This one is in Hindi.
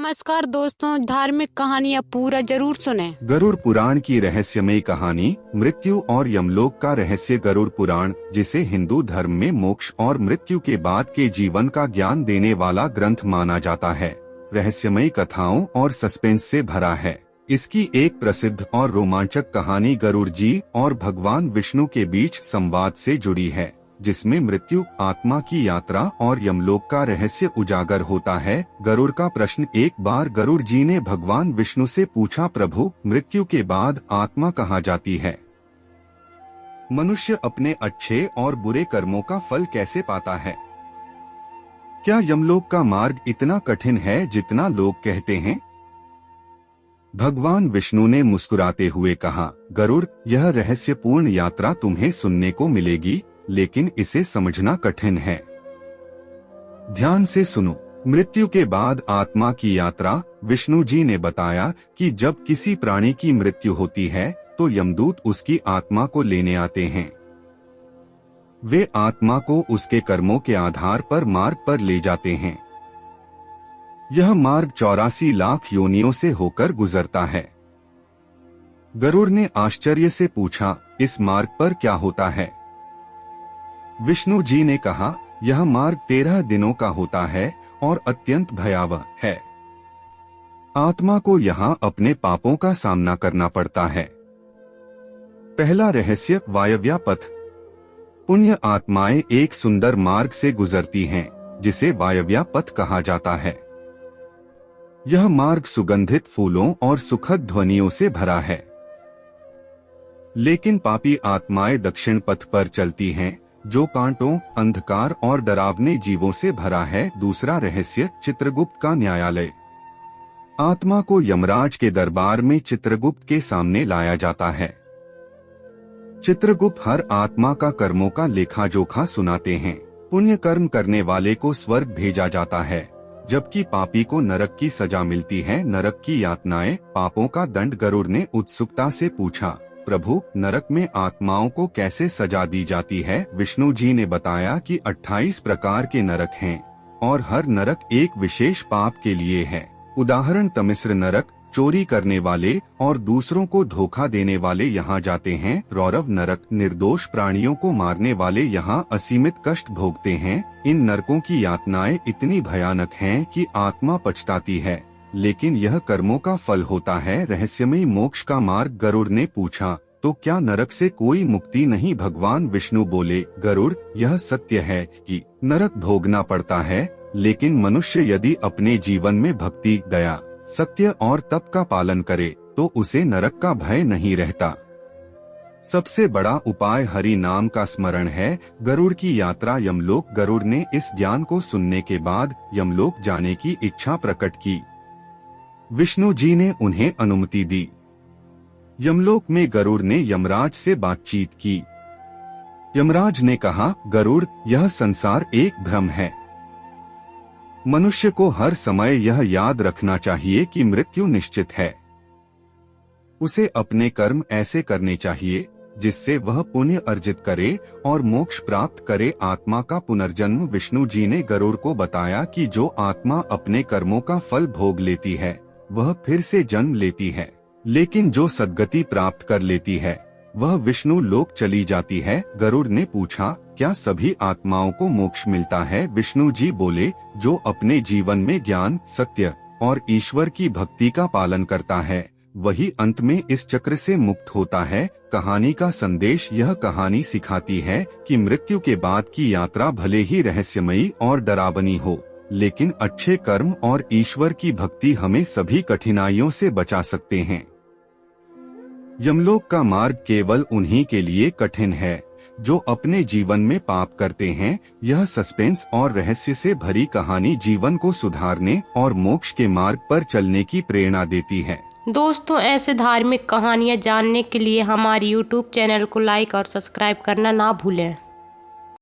नमस्कार दोस्तों, धार्मिक कहानियाँ पूरा जरूर सुने। गरुड़ पुराण की रहस्यमयी कहानी मृत्यु और यमलोक का रहस्य। गरुड़ पुराण, जिसे हिंदू धर्म में मोक्ष और मृत्यु के बाद के जीवन का ज्ञान देने वाला ग्रंथ माना जाता है, रहस्यमयी कथाओं और सस्पेंस से भरा है। इसकी एक प्रसिद्ध और रोमांचक कहानी गरुड़ जी और भगवान विष्णु के बीच संवाद से जुड़ी है, जिसमें मृत्यु, आत्मा की यात्रा और यमलोक का रहस्य उजागर होता है। गरुड़ का प्रश्न। एक बार गरुड़ जी ने भगवान विष्णु से पूछा, प्रभु, मृत्यु के बाद आत्मा कहाँ जाती है? मनुष्य अपने अच्छे और बुरे कर्मों का फल कैसे पाता है? क्या यमलोक का मार्ग इतना कठिन है जितना लोग कहते हैं? भगवान विष्णु ने मुस्कुराते हुए कहा, गरुड़, यह रहस्यपूर्ण यात्रा तुम्हें सुनने को मिलेगी, लेकिन इसे समझना कठिन है। ध्यान से सुनो। मृत्यु के बाद आत्मा की यात्रा। विष्णु जी ने बताया कि जब किसी प्राणी की मृत्यु होती है तो यमदूत उसकी आत्मा को लेने आते हैं। वे आत्मा को उसके कर्मों के आधार पर मार्ग पर ले जाते हैं। यह मार्ग 84 लाख योनियों से होकर गुजरता है। गरुड़ ने आश्चर्य से पूछा, इस मार्ग पर क्या होता है? विष्णु जी ने कहा, यह मार्ग 13 दिनों का होता है और अत्यंत भयावह है। आत्मा को यहाँ अपने पापों का सामना करना पड़ता है। पहला रहस्य, वायव्य पथ। पुण्य आत्माएं एक सुंदर मार्ग से गुजरती हैं, जिसे वायव्य पथ कहा जाता है। यह मार्ग सुगंधित फूलों और सुखद ध्वनियों से भरा है। लेकिन पापी आत्माएं दक्षिण पथ पर चलती हैं, जो कांटों, अंधकार और डरावने जीवों से भरा है। दूसरा रहस्य, चित्रगुप्त का न्यायालय। आत्मा को यमराज के दरबार में चित्रगुप्त के सामने लाया जाता है। चित्रगुप्त हर आत्मा का कर्मों का लेखा जोखा सुनाते हैं। पुण्य कर्म करने वाले को स्वर्ग भेजा जाता है, जबकि पापी को नरक की सजा मिलती है। नरक की यातनाएं, पापों का दंड। गरुड़ ने उत्सुकता से पूछा, प्रभु, नरक में आत्माओं को कैसे सजा दी जाती है? विष्णु जी ने बताया कि 28 प्रकार के नरक हैं और हर नरक एक विशेष पाप के लिए है। उदाहरण, तमिस्र नरक, चोरी करने वाले और दूसरों को धोखा देने वाले यहाँ जाते हैं। रौरव नरक, निर्दोष प्राणियों को मारने वाले यहाँ असीमित कष्ट भोगते हैं। इन नरकों की यातनाएं इतनी भयानक हैं कि आत्मा पछताती है, लेकिन यह कर्मों का फल होता है। रहस्यमयी मोक्ष का मार्ग। गरुड़ ने पूछा, तो क्या नरक से कोई मुक्ति नहीं? भगवान विष्णु बोले, गरुड़, यह सत्य है कि नरक भोगना पड़ता है, लेकिन मनुष्य यदि अपने जीवन में भक्ति, दया, सत्य और तप का पालन करे तो उसे नरक का भय नहीं रहता। सबसे बड़ा उपाय हरि नाम का स्मरण है। गरुड़ की यात्रा यमलोक। गरुड़ ने इस ज्ञान को सुनने के बाद यमलोक जाने की इच्छा प्रकट की। विष्णु जी ने उन्हें अनुमति दी। यमलोक में गरुड़ ने यमराज से बातचीत की। यमराज ने कहा, गरुड़, यह संसार एक भ्रम है। मनुष्य को हर समय यह याद रखना चाहिए कि मृत्यु निश्चित है। उसे अपने कर्म ऐसे करने चाहिए जिससे वह पुण्य अर्जित करे और मोक्ष प्राप्त करे। आत्मा का पुनर्जन्म। विष्णु जी ने गरुड़ को बताया कि जो आत्मा अपने कर्मों का फल भोग लेती है वह फिर से जन्म लेती है, लेकिन जो सद्गति प्राप्त कर लेती है वह विष्णु लोक चली जाती है। गरुड़ ने पूछा, क्या सभी आत्माओं को मोक्ष मिलता है? विष्णु जी बोले, जो अपने जीवन में ज्ञान, सत्य और ईश्वर की भक्ति का पालन करता है वही अंत में इस चक्र से मुक्त होता है। कहानी का संदेश। यह कहानी सिखाती है कि मृत्यु के बाद की यात्रा भले ही रहस्यमयी और डरावनी हो, लेकिन अच्छे कर्म और ईश्वर की भक्ति हमें सभी कठिनाइयों से बचा सकते हैं। यमलोक का मार्ग केवल उन्हीं के लिए कठिन है जो अपने जीवन में पाप करते हैं। यह सस्पेंस और रहस्य से भरी कहानी जीवन को सुधारने और मोक्ष के मार्ग पर चलने की प्रेरणा देती है। दोस्तों, ऐसे धार्मिक कहानियाँ जानने के लिए हमारे YouTube चैनल को लाइक और सब्सक्राइब करना ना भूलें।